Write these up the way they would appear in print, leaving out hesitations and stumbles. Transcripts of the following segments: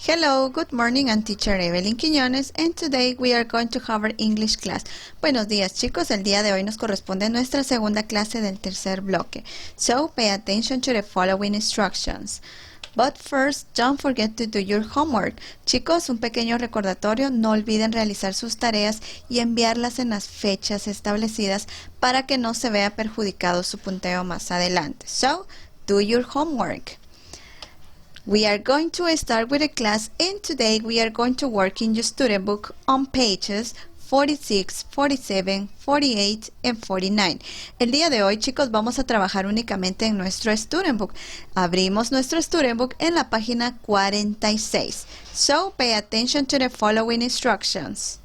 Hello, good morning, I'm teacher Evelyn Quiñones, and today we are going to cover English class. Buenos días, chicos. El día de hoy nos corresponde nuestra segunda clase del tercer bloque. So, pay attention to the following instructions. But first, don't forget to do your homework. Chicos, un pequeño recordatorio, no olviden realizar sus tareas y enviarlas en las fechas establecidas para que no se vea perjudicado su punteo más adelante. So, do your homework. We are going to start with a class, and today we are going to work in your student book on pages 46, 47, 48, and 49. El día de hoy, chicos, vamos a trabajar únicamente en nuestro student book. Abrimos nuestro student book en la página 46. So, pay attention to the following instructions.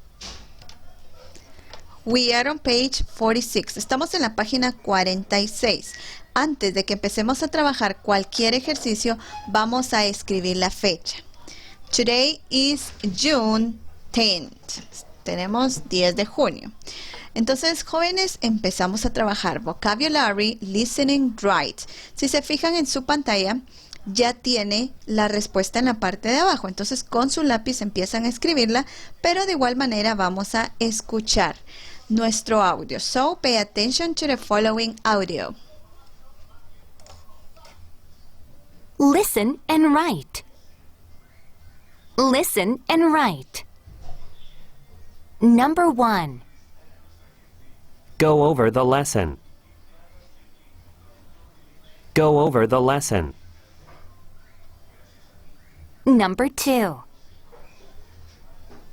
We are on page 46. Estamos en la página 46. Antes de que empecemos a trabajar cualquier ejercicio, vamos a escribir la fecha. Today is June 10th. Tenemos 10 de junio. Entonces, jóvenes, empezamos a trabajar vocabulary, listening, write. Si se fijan en su pantalla, ya tiene la respuesta en la parte de abajo. Entonces, con su lápiz empiezan a escribirla, pero de igual manera vamos a escuchar nuestro audio. So, pay attention to the following audio. Listen and write. Listen and write. Number 1. Go over the lesson. Go over the lesson. Number 2.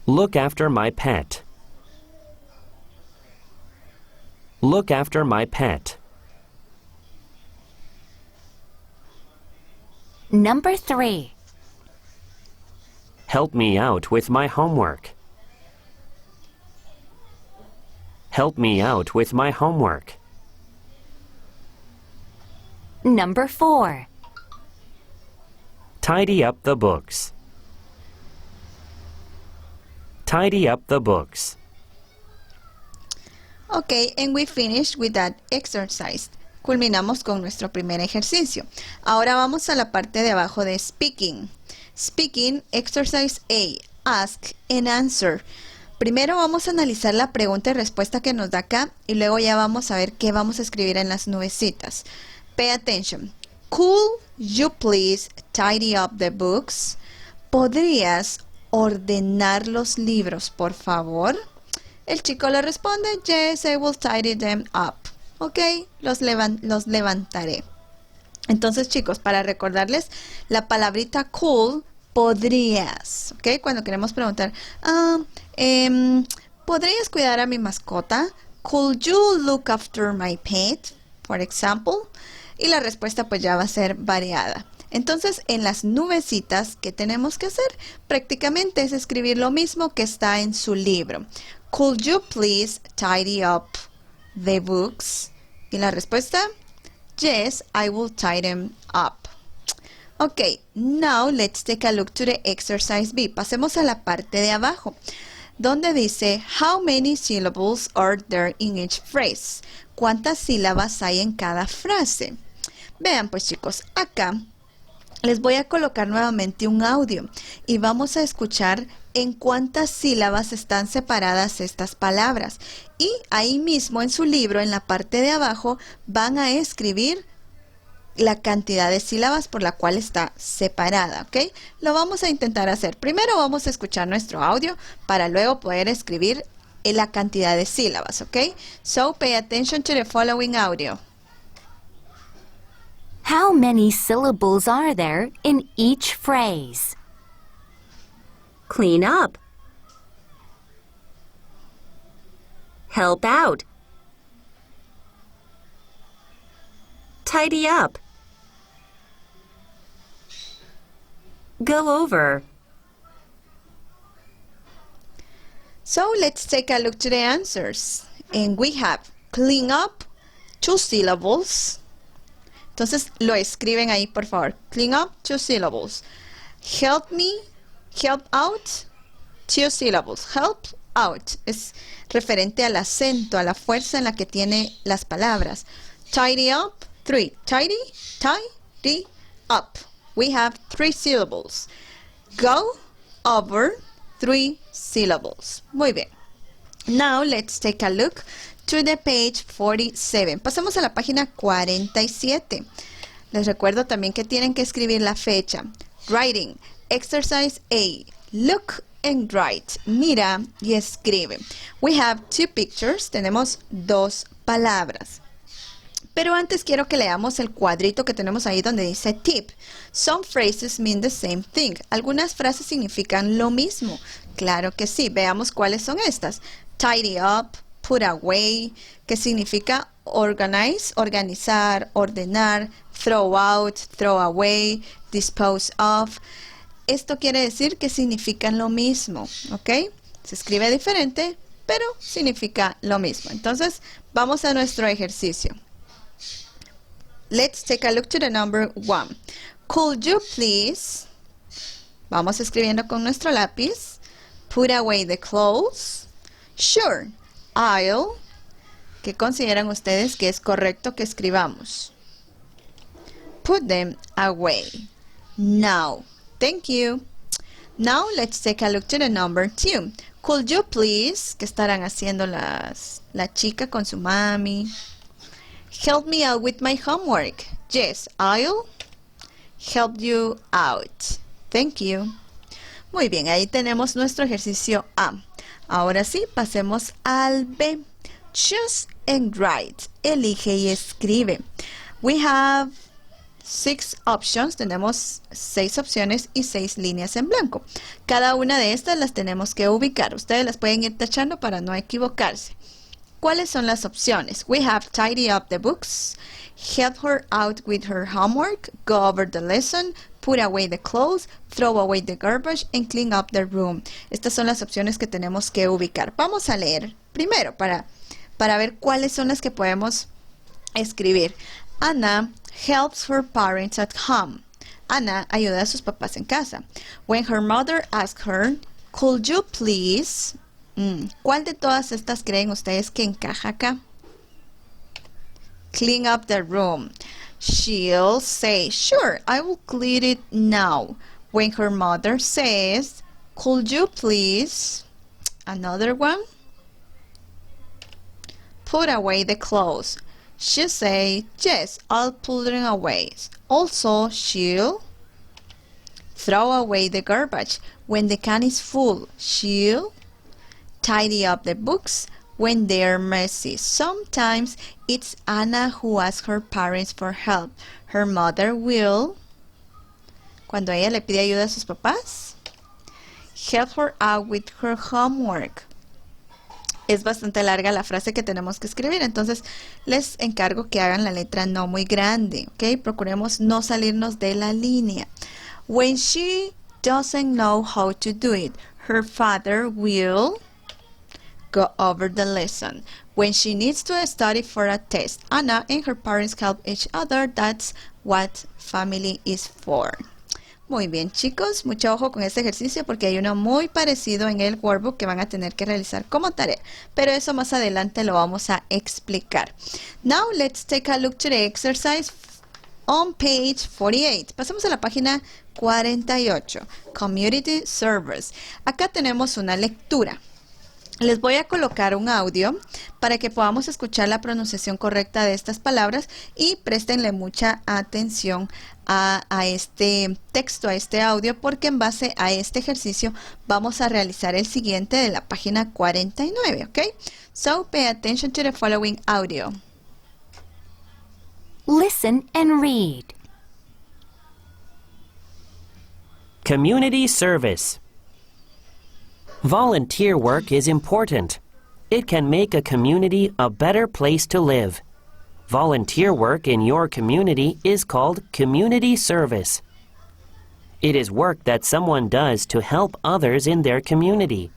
Look after my pet. Look after my pet. Number 3. Help me out with my homework. Help me out with my homework. Number 4. Tidy up the books. Tidy up the books. Okay, and we finished with that exercise. Culminamos con nuestro primer ejercicio. Ahora vamos a la parte de abajo de speaking. Speaking, exercise A, ask and answer. Primero vamos a analizar la pregunta y respuesta que nos da acá y luego ya vamos a ver qué vamos a escribir en las nubecitas. Pay attention. Could you please tidy up the books? ¿Podrías ordenar los libros, por favor? El chico le responde, yes, I will tidy them up. Ok, los levantaré. Entonces, chicos, para recordarles la palabrita could, podrías. Ok, cuando queremos preguntar, ¿podrías cuidar a mi mascota? Could you look after my pet? For example. Y la respuesta pues ya va a ser variada. Entonces, en las nubecitas, ¿qué tenemos que hacer? Prácticamente es escribir lo mismo que está en su libro. Could you please tidy up the books? Y la respuesta, yes, I will tie them up. Okay, now let's take a look to the exercise B. Pasemos a la parte de abajo, donde dice, how many syllables are there in each phrase? ¿Cuántas sílabas hay en cada frase? Vean pues, chicos, acá les voy a colocar nuevamente un audio y vamos a escuchar en cuántas sílabas están separadas estas palabras. Y ahí mismo en su libro, en la parte de abajo, van a escribir la cantidad de sílabas por la cual está separada, ¿ok? Lo vamos a intentar hacer. Primero vamos a escuchar nuestro audio para luego poder escribir la cantidad de sílabas, ¿ok? So, pay attention to the following audio. How many syllables are there in each phrase? Clean up. Help out. Tidy up. Go over. So let's take a look to the answers. And we have clean up, 2 syllables. Entonces lo escriben ahí, por favor. Clean up, 2 syllables. Help me, help out, 2 syllables. Help out es referente al acento, a la fuerza en la que tiene las palabras. Tidy up, 3. Tidy up. We have 3 syllables. Go over 3 syllables. Muy bien. Now let's take a look to the page 47. Pasamos a la página 47. Les recuerdo también que tienen que escribir la fecha. Writing. Exercise A. Look and write. Mira y escribe. We have 2 pictures. Tenemos 2 palabras. Pero antes quiero que leamos el cuadrito que tenemos ahí donde dice tip. Some phrases mean the same thing. Algunas frases significan lo mismo. Claro que sí. Veamos cuáles son estas. Tidy up, put away, que significa organize, organizar, ordenar, throw out, throw away, dispose of. Esto quiere decir que significan lo mismo, ¿ok? Se escribe diferente, pero significa lo mismo. Entonces, vamos a nuestro ejercicio. Let's take a look to the number 1. Could you please, vamos escribiendo con nuestro lápiz, put away the clothes. Sure, I'll, ¿qué consideran ustedes que es correcto que escribamos? Put them away. Now, thank you. Now let's take a look to the number 2. Could you please, ¿qué estarán haciendo la chica con su mami? Help me out with my homework. Yes, I'll help you out. Thank you. Muy bien, ahí tenemos nuestro ejercicio A. Ahora sí, pasemos al B. Choose and write. Elige y escribe. We have 6 options. Tenemos 6 opciones y 6 líneas en blanco. Cada una de estas las tenemos que ubicar. Ustedes las pueden ir tachando para no equivocarse. ¿Cuáles son las opciones? We have tidy up the books, help her out with her homework, go over the lesson, put away the clothes, throw away the garbage, and clean up the room. Estas son las opciones que tenemos que ubicar. Vamos a leer primero para ver cuáles son las que podemos escribir. Anna helps her parents at home. Anna ayuda a sus papás en casa. When her mother asks her, could you please... ¿Cuál de todas estas creen ustedes que encaja acá? Clean up the room. She'll say, sure, I will clean it now. When her mother says, could you please? Another one. Put away the clothes. She'll say, yes, I'll put them away. Also, she'll throw away the garbage. When the can is full, she'll tidy up the books when they're messy. Sometimes it's Anna who asks her parents for help. Her mother will, cuando ella le pide ayuda a sus papás, help her out with her homework. Es bastante larga la frase que tenemos que escribir, entonces les encargo que hagan la letra no muy grande, ¿ok? Procuremos no salirnos de la línea. When she doesn't know how to do it, her father will go over the lesson. When she needs to study for a test, Anna and her parents help each other. That's what family is for. Muy bien, chicos, mucho ojo con este ejercicio porque hay uno muy parecido en el workbook que van a tener que realizar como tarea, pero eso más adelante lo vamos a explicar. Now let's take a look to the exercise on page 48. Pasamos a la página 48. Community Service. Acá tenemos una lectura. Les voy a colocar un audio para que podamos escuchar la pronunciación correcta de estas palabras y préstenle mucha atención a este texto, a este audio, porque en base a este ejercicio vamos a realizar el siguiente de la página 49, ¿ok? So pay attention to the following audio. Listen and read. Community service. Volunteer work is important. It can make a community a better place to live. Volunteer work in your community is called community service. It is work that someone does to help others in their community.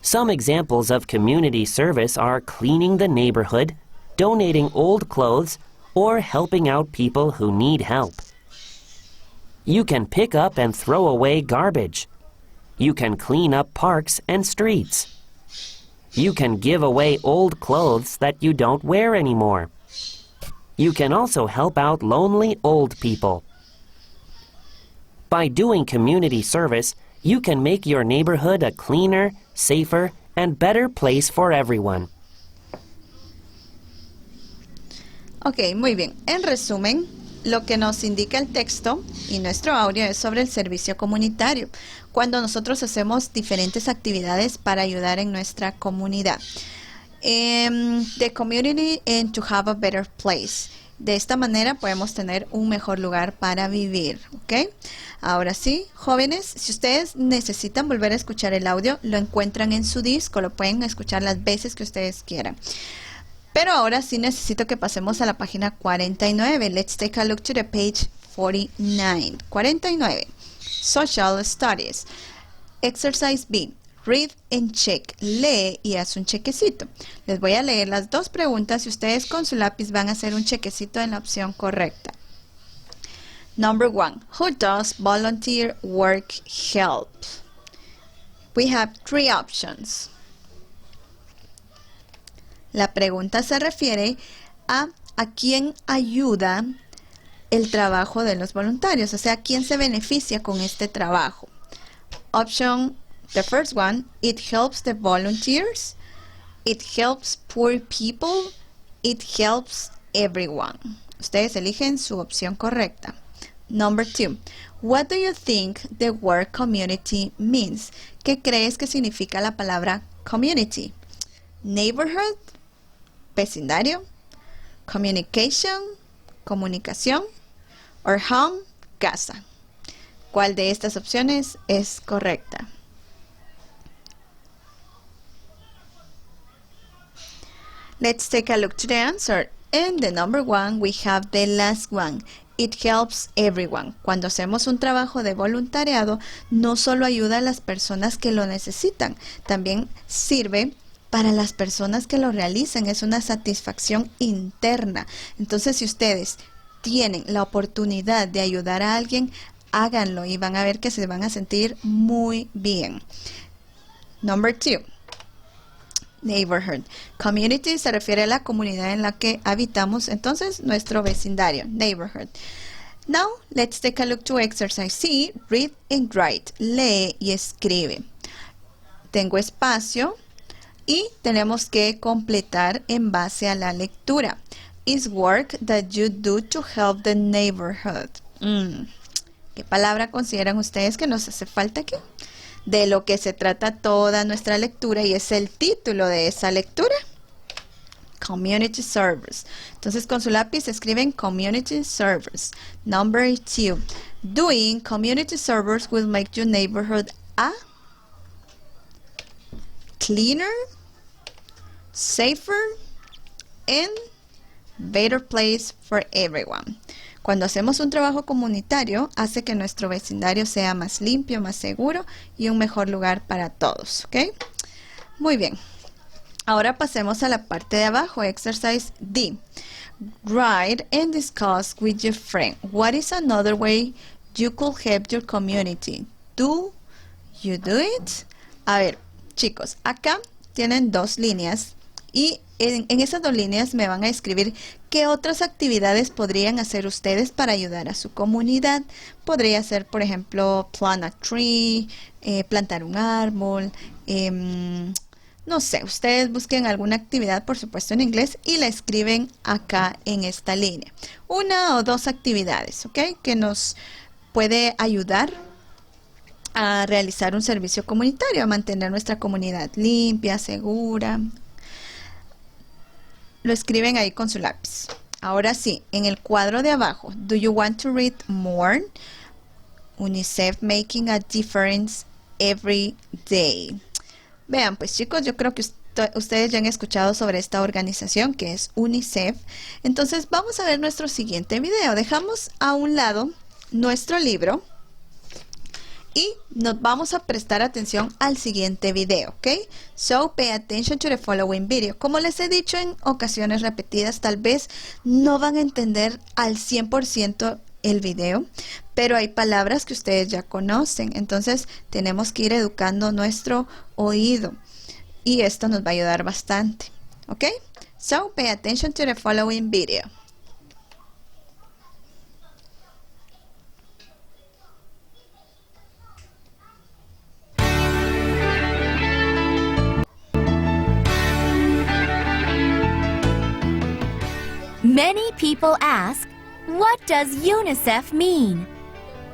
Some examples of community service are cleaning the neighborhood, donating old clothes, or helping out people who need help. You can pick up and throw away garbage. You can clean up parks and streets. You can give away old clothes that you don't wear anymore. You can also help out lonely old people. By doing community service, you can make your neighborhood a cleaner, safer, and better place for everyone. Ok, muy bien. En resumen, lo que nos indica el texto y nuestro audio es sobre el servicio comunitario, cuando nosotros hacemos diferentes actividades para ayudar en nuestra comunidad. The community and to have a better place. De esta manera podemos tener un mejor lugar para vivir, ¿ok? Ahora sí, jóvenes, si ustedes necesitan volver a escuchar el audio, lo encuentran en su disco, lo pueden escuchar las veces que ustedes quieran. Pero ahora sí necesito que pasemos a la página 49. Let's take a look to the page 49. 49. Social Studies. Exercise B. Read and check. Lee y haz un chequecito. Les voy a leer las dos preguntas y ustedes con su lápiz van a hacer un chequecito en la opción correcta. Number 1. Who does volunteer work help? We have 3 options. La pregunta se refiere a quién ayuda el trabajo de los voluntarios, o sea, quién se beneficia con este trabajo. Option, the first one, it helps the volunteers, it helps poor people, it helps everyone. Ustedes eligen su opción correcta. Number 2, what do you think the word community means? ¿Qué crees que significa la palabra community? Neighborhood, vecindario, communication, comunicación, or home, casa. ¿Cuál de estas opciones es correcta? Let's take a look to the answer. And the number 1, we have the last one. It helps everyone. Cuando hacemos un trabajo de voluntariado, no solo ayuda a las personas que lo necesitan, también sirve para las personas que lo realizan. Es una satisfacción interna. Entonces, si ustedes tienen la oportunidad de ayudar a alguien, háganlo y van a ver que se van a sentir muy bien. Number 2. Neighborhood. Community se refiere a la comunidad en la que habitamos, entonces nuestro vecindario, neighborhood. Now, let's take a look to exercise C. Read and write. Lee y escribe. Tengo espacio y tenemos que completar en base a la lectura. Is work that you do to help the neighborhood. ¿Qué palabra consideran ustedes que nos hace falta aquí? De lo que se trata toda nuestra lectura y es el título de esa lectura. Community Service. Entonces con su lápiz escriben Community Service. Number 2. Doing community service will make your neighborhood a cleaner, safer, and better place for everyone. Cuando hacemos un trabajo comunitario, hace que nuestro vecindario sea más limpio, más seguro y un mejor lugar para todos, ¿ok? Muy bien. Ahora pasemos a la parte de abajo, exercise D. Write and discuss with your friend. What is another way you could help your community? Do you do it? A ver, chicos, acá tienen 2 líneas y en esas 2 líneas me van a escribir qué otras actividades podrían hacer ustedes para ayudar a su comunidad. Podría ser, por ejemplo, plant a tree, plantar un árbol, no sé, ustedes busquen alguna actividad, por supuesto en inglés, y la escriben acá en esta línea. 1 o 2 actividades, ¿ok? Que nos puede ayudar a realizar un servicio comunitario, a mantener nuestra comunidad limpia, segura. Lo escriben ahí con su lápiz. Ahora sí, en el cuadro de abajo, do you want to read more? UNICEF making a difference every day. Vean, pues chicos, yo creo que ustedes ya han escuchado sobre esta organización que es UNICEF. Entonces vamos a ver nuestro siguiente video. Dejamos a un lado nuestro libro y nos vamos a prestar atención al siguiente video, ¿ok? So, pay attention to the following video. Como les he dicho en ocasiones repetidas, tal vez no van a entender al 100% el video, pero hay palabras que ustedes ya conocen, entonces tenemos que ir educando nuestro oído y esto nos va a ayudar bastante, ¿ok? So, pay attention to the following video. people ask, what does UNICEF mean?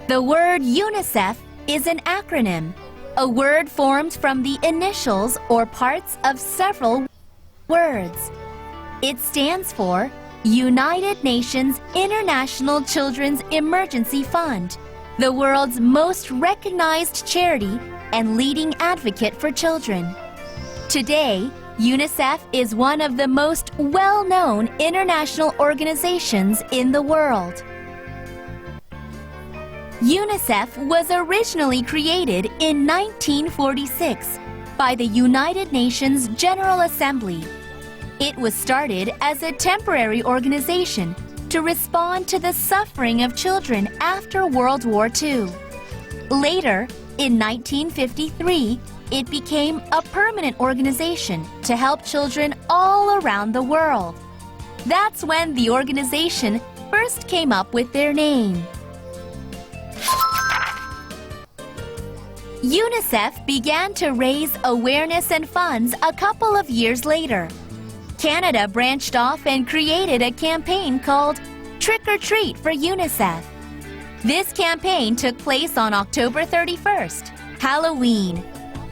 The word UNICEF is an acronym, a word formed from the initials or parts of several words. It stands for United Nations International Children's Emergency Fund, the world's most recognized charity and leading advocate for children. Today, UNICEF is one of the most well-known international organizations in the world. UNICEF was originally created in 1946 by the United Nations General Assembly. It was started as a temporary organization to respond to the suffering of children after World War II. Later, in 1953, it became a permanent organization to help children all around the world. That's when the organization first came up with their name. UNICEF began to raise awareness and funds a couple of years later. Canada branched off and created a campaign called Trick or Treat for UNICEF. This campaign took place on October 31st, Halloween.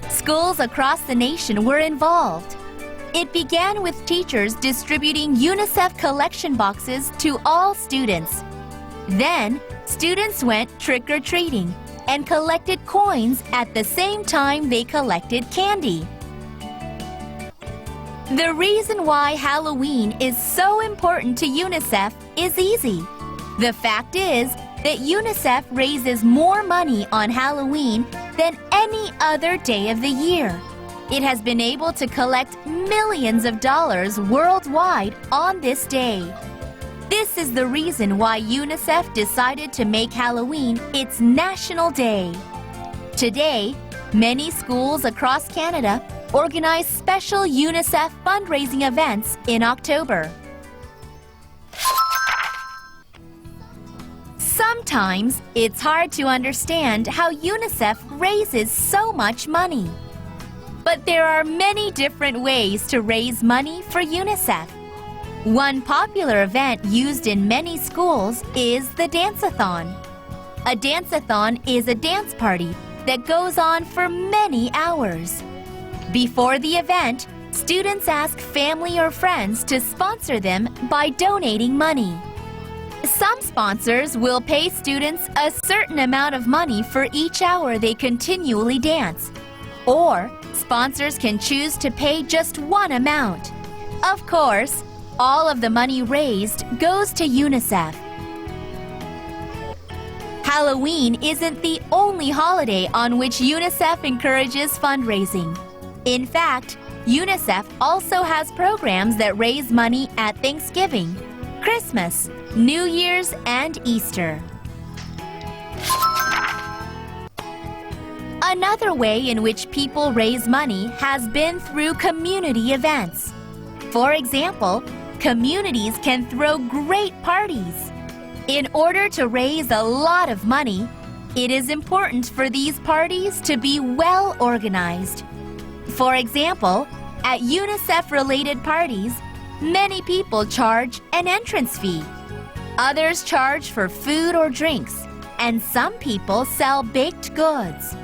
Schools across the nation were involved. It began with teachers distributing UNICEF collection boxes to all students. Then, students went trick-or-treating and collected coins at the same time they collected candy. The reason why Halloween is so important to UNICEF is easy. The fact is that UNICEF raises more money on Halloween than any other day of the year. It has been able to collect millions of dollars worldwide on this day. This is the reason why UNICEF decided to make Halloween its national day. Today, many schools across Canada organize special UNICEF fundraising events in October. Sometimes it's hard to understand how UNICEF raises so much money. But there are many different ways to raise money for UNICEF. One popular event used in many schools is the dance-a-thon. A dance-a-thon is a dance party that goes on for many hours. Before the event, students ask family or friends to sponsor them by donating money. Some sponsors will pay students a certain amount of money for each hour they continually dance. Or, sponsors can choose to pay just one amount. Of course, all of the money raised goes to UNICEF. Halloween isn't the only holiday on which UNICEF encourages fundraising. In fact, UNICEF also has programs that raise money at Thanksgiving, Christmas, New Year's, and Easter. Another way in which people raise money has been through community events. For example, communities can throw great parties. In order to raise a lot of money, it is important for these parties to be well organized. For example, at UNICEF-related parties, many people charge an entrance fee. Others charge for food or drinks, and some people sell baked goods.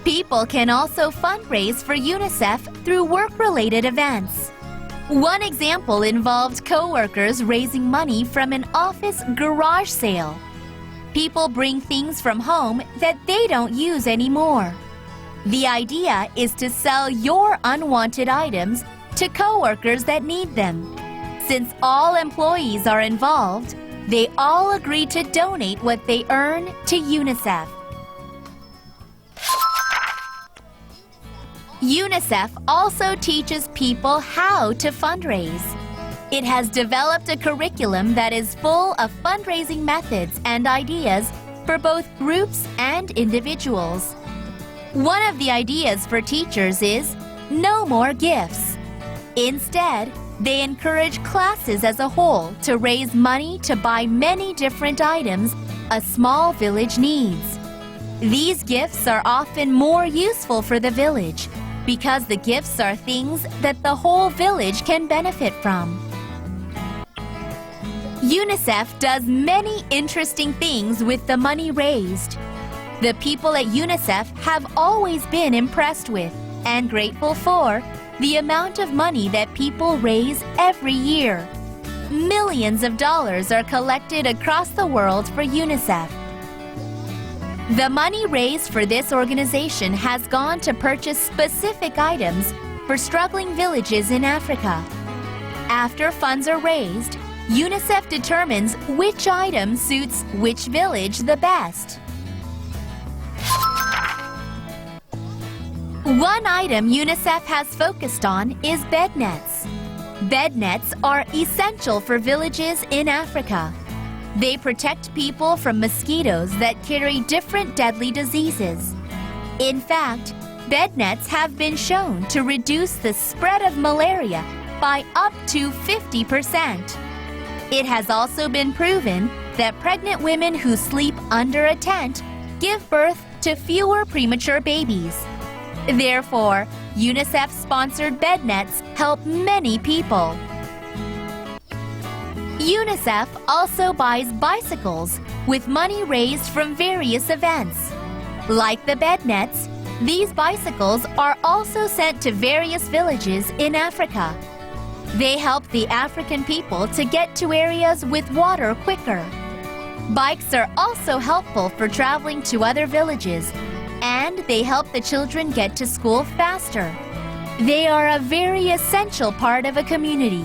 People can also fundraise for UNICEF through work-related events. One example involved co-workers raising money from an office garage sale. People bring things from home that they don't use anymore. The idea is to sell your unwanted items to co-workers that need them. Since all employees are involved, they all agree to donate what they earn to UNICEF. UNICEF also teaches people how to fundraise. It has developed a curriculum that is full of fundraising methods and ideas for both groups and individuals. One of the ideas for teachers is no more gifts. Instead, they encourage classes as a whole to raise money to buy many different items a small village needs. These gifts are often more useful for the village because the gifts are things that the whole village can benefit from. UNICEF does many interesting things with the money raised. The people at UNICEF have always been impressed with and grateful for the amount of money that people raise every year. Millions of dollars are collected across the world for UNICEF. The money raised for this organization has gone to purchase specific items for struggling villages in Africa. After funds are raised, UNICEF determines which item suits which village the best. One item UNICEF has focused on is bed nets. Bed nets are essential for villages in Africa. They protect people from mosquitoes that carry different deadly diseases. In fact, bed nets have been shown to reduce the spread of malaria by up to 50%. It has also been proven that pregnant women who sleep under a tent give birth to fewer premature babies. Therefore, UNICEF-sponsored bed nets help many people. UNICEF also buys bicycles with money raised from various events. Like the bed nets, these bicycles are also sent to various villages in Africa. They help the African people to get to areas with water quicker. Bikes are also helpful for traveling to other villages, and they help the children get to school faster. They are a very essential part of a community.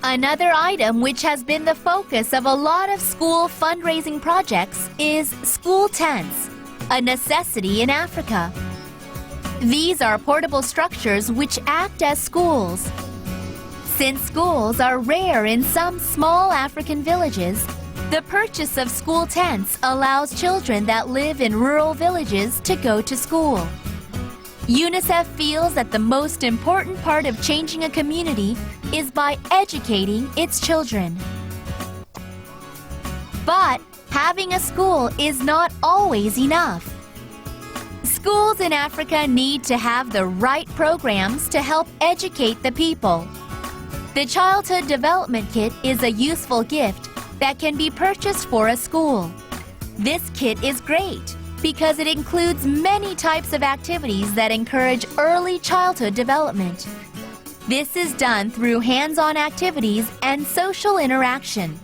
Another item which has been the focus of a lot of school fundraising projects is school tents, a necessity in Africa. These are portable structures which act as schools. Since schools are rare in some small African villages, the purchase of school tents allows children that live in rural villages to go to school. UNICEF feels that the most important part of changing a community is by educating its children. But having a school is not always enough. Schools in Africa need to have the right programs to help educate the people. The Childhood Development Kit is a useful gift that can be purchased for a school. This kit is great because it includes many types of activities that encourage early childhood development. This is done through hands-on activities and social interaction.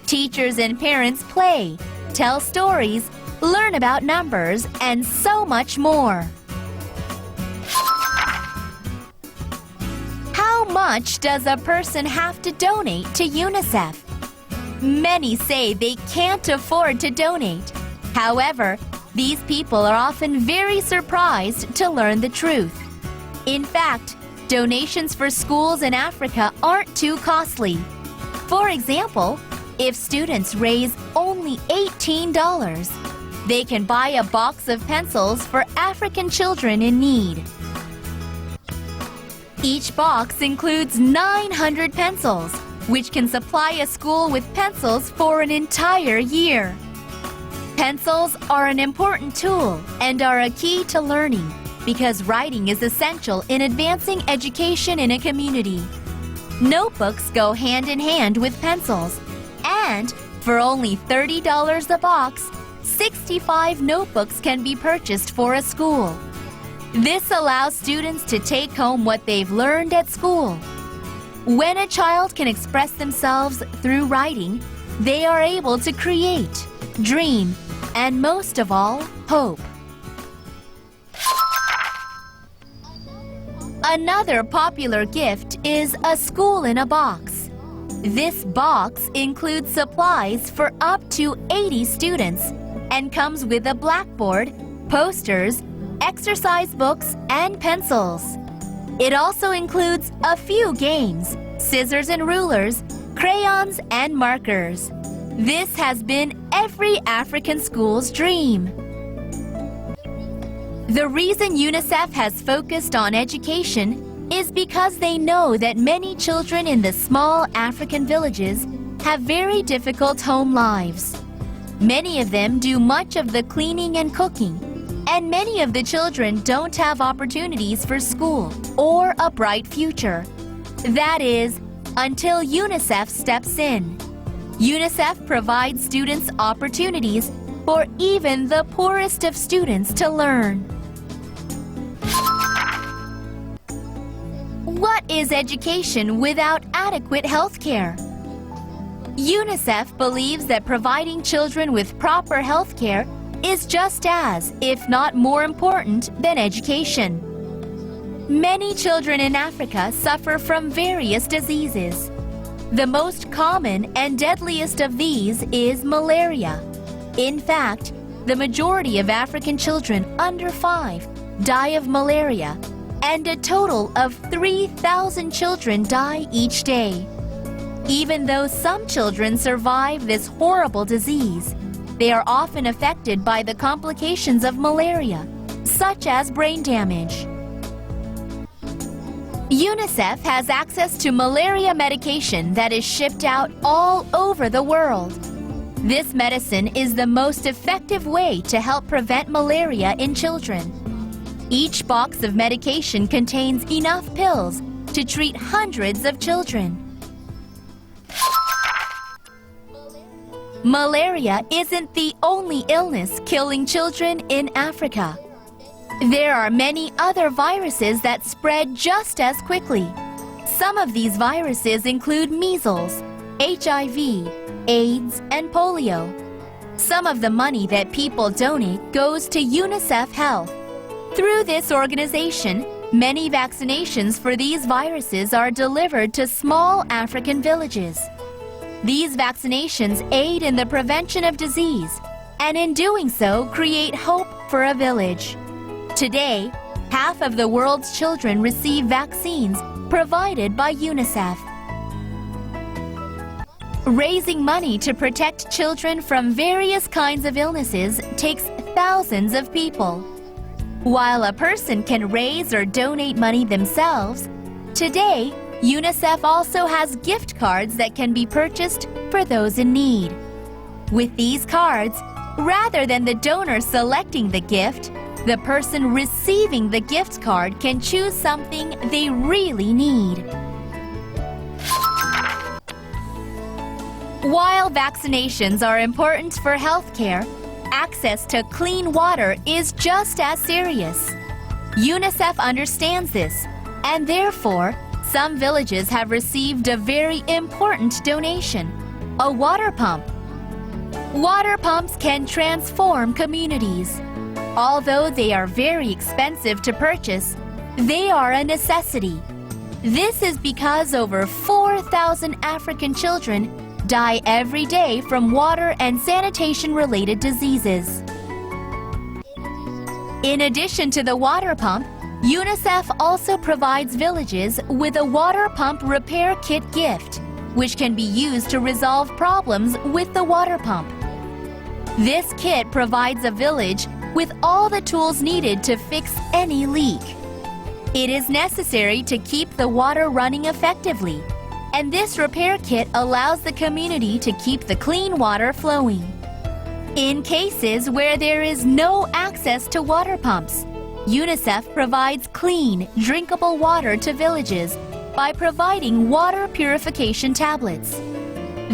Teachers and parents play, tell stories, learn about numbers, and so much more. How much does a person have to donate to UNICEF? Many say they can't afford to donate. However, these people are often very surprised to learn the truth. In fact, donations for schools in Africa aren't too costly. For example, if students raise only $18, they can buy a box of pencils for African children in need. Each box includes 900 pencils, which can supply a school with pencils for an entire year. Pencils are an important tool and are a key to learning because writing is essential in advancing education in a community. Notebooks go hand in hand with pencils, and for only $30 a box, 65 notebooks can be purchased for a school. This allows students to take home what they've learned at school. When a child can express themselves through writing, they are able to create, dream, and most of all, hope. Another popular gift is a school in a box. This box includes supplies for up to 80 students and comes with a blackboard, posters, exercise books, and pencils. It also includes a few games, scissors and rulers, crayons and markers. This has been every African school's dream. The reason UNICEF has focused on education is because they know that many children in the small African villages have very difficult home lives. Many of them do much of the cleaning and cooking, and many of the children don't have opportunities for school or a bright future. That is, until UNICEF steps in. UNICEF provides students opportunities for even the poorest of students to learn. What is education without adequate health care? UNICEF believes that providing children with proper health care is just as, if not more important than education. Many children in Africa suffer from various diseases. The most common and deadliest of these is malaria. In fact, the majority of African children under 5 die of malaria, and a total of 3,000 children die each day. Even though some children survive this horrible disease, they are often affected by the complications of malaria, such as brain damage. UNICEF has access to malaria medication that is shipped out all over the world. This medicine is the most effective way to help prevent malaria in children. Each box of medication contains enough pills to treat hundreds of children. Malaria isn't the only illness killing children in Africa. There are many other viruses that spread just as quickly. Some of these viruses include measles, HIV, AIDS, and polio. Some of the money that people donate goes to UNICEF Health. Through this organization, many vaccinations for these viruses are delivered to small African villages. These vaccinations aid in the prevention of disease, and in doing so, create hope for a village. Today, half of the world's children receive vaccines provided by UNICEF. Raising money to protect children from various kinds of illnesses takes thousands of people. While a person can raise or donate money themselves, today, UNICEF also has gift cards that can be purchased for those in need. With these cards, rather than the donor selecting the gift, the person receiving the gift card can choose something they really need. While vaccinations are important for healthcare, access to clean water is just as serious. UNICEF understands this, and therefore, some villages have received a very important donation: a water pump. Water pumps can transform communities. Although they are very expensive to purchase, they are a necessity. This is because over 4,000 African children die every day from water and sanitation-related diseases. In addition to the water pump, UNICEF also provides villages with a water pump repair kit gift, which can be used to resolve problems with the water pump. This kit provides a village with all the tools needed to fix any leak. It is necessary to keep the water running effectively, and this repair kit allows the community to keep the clean water flowing. In cases where there is no access to water pumps, UNICEF provides clean, drinkable water to villages by providing water purification tablets.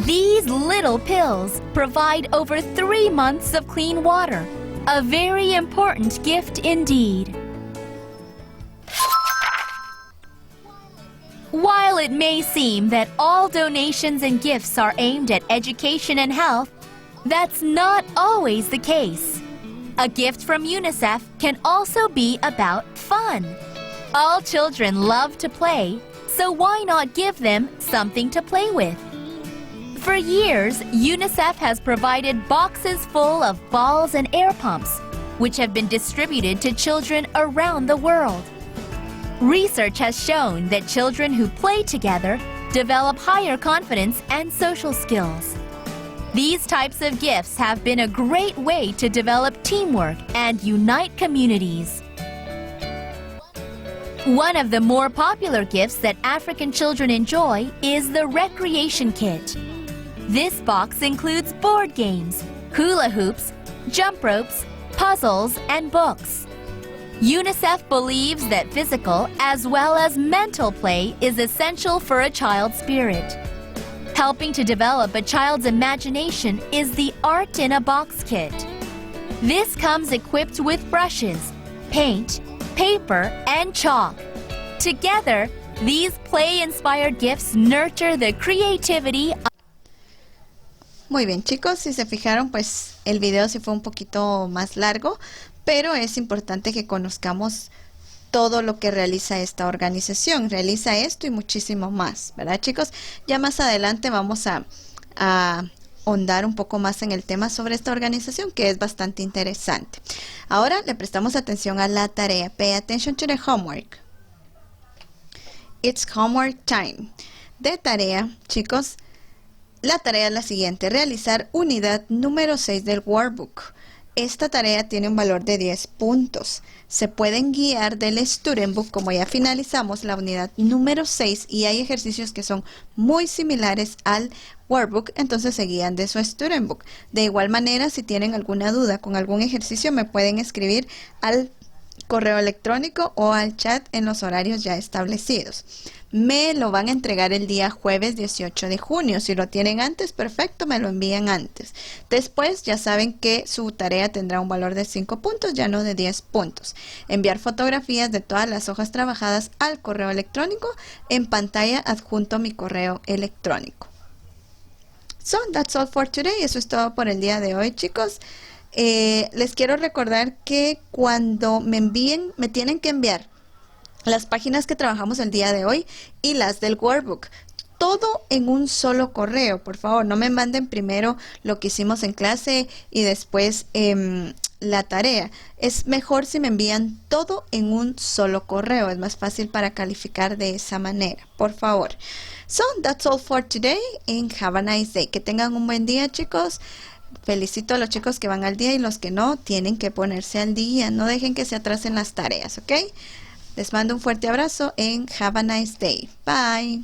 These little pills provide over 3 months of clean water, a very important gift indeed. While it may seem that all donations and gifts are aimed at education and health, that's not always the case. A gift from UNICEF can also be about fun. All children love to play, so why not give them something to play with? For years, UNICEF has provided boxes full of balls and air pumps, which have been distributed to children around the world. Research has shown that children who play together develop higher confidence and social skills. These types of gifts have been a great way to develop teamwork and unite communities. One of the more popular gifts that African children enjoy is the recreation kit. This box includes board games, hula hoops, jump ropes, puzzles, and books. UNICEF believes that physical as well as mental play is essential for a child's spirit. Helping to develop a child's imagination is the Art in a Box kit. This comes equipped with brushes, paint, paper, and chalk. Together, these play-inspired gifts nurture the creativity. Muy bien, chicos, si se fijaron, pues el video sí fue un poquito más largo, pero es importante que conozcamos todo lo que realiza esta organización. Realiza esto y muchísimo más, ¿verdad, chicos? Ya más adelante vamos a ahondar un poco más en el tema sobre esta organización, que es bastante interesante. Ahora le prestamos atención a la tarea. Pay attention to the homework. It's homework time. De tarea, chicos, la tarea es la siguiente: realizar unidad número 6 del workbook. Esta tarea tiene un valor de 10 puntos. Se pueden guiar del Student Book, como ya finalizamos la unidad número 6 y hay ejercicios que son muy similares al workbook, entonces se guían de su Student Book. De igual manera, si tienen alguna duda con algún ejercicio, me pueden escribir al correo electrónico o al chat en los horarios ya establecidos. Me lo van a entregar el día jueves 18 de junio. Si lo tienen antes, perfecto, me lo envían antes. Después ya saben que su tarea tendrá un valor de 5 puntos, ya no de 10 puntos. Enviar fotografías de todas las hojas trabajadas al correo electrónico. En pantalla adjunto mi correo electrónico. So, that's all for today. Eso es todo por el día de hoy, chicos. Les quiero recordar que cuando me envíen, me tienen que enviar las páginas que trabajamos el día de hoy y las del workbook. Todo en un solo correo, por favor. No me manden primero lo que hicimos en clase y después la tarea. Es mejor si me envían todo en un solo correo. Es más fácil para calificar de esa manera. Por favor. So, that's all for today and have a nice day. Que tengan un buen día, chicos. Felicito a los chicos que van al día y los que no tienen que ponerse al día. No dejen que se atrasen las tareas, ¿ok? Les mando un fuerte abrazo and have a nice day. Bye.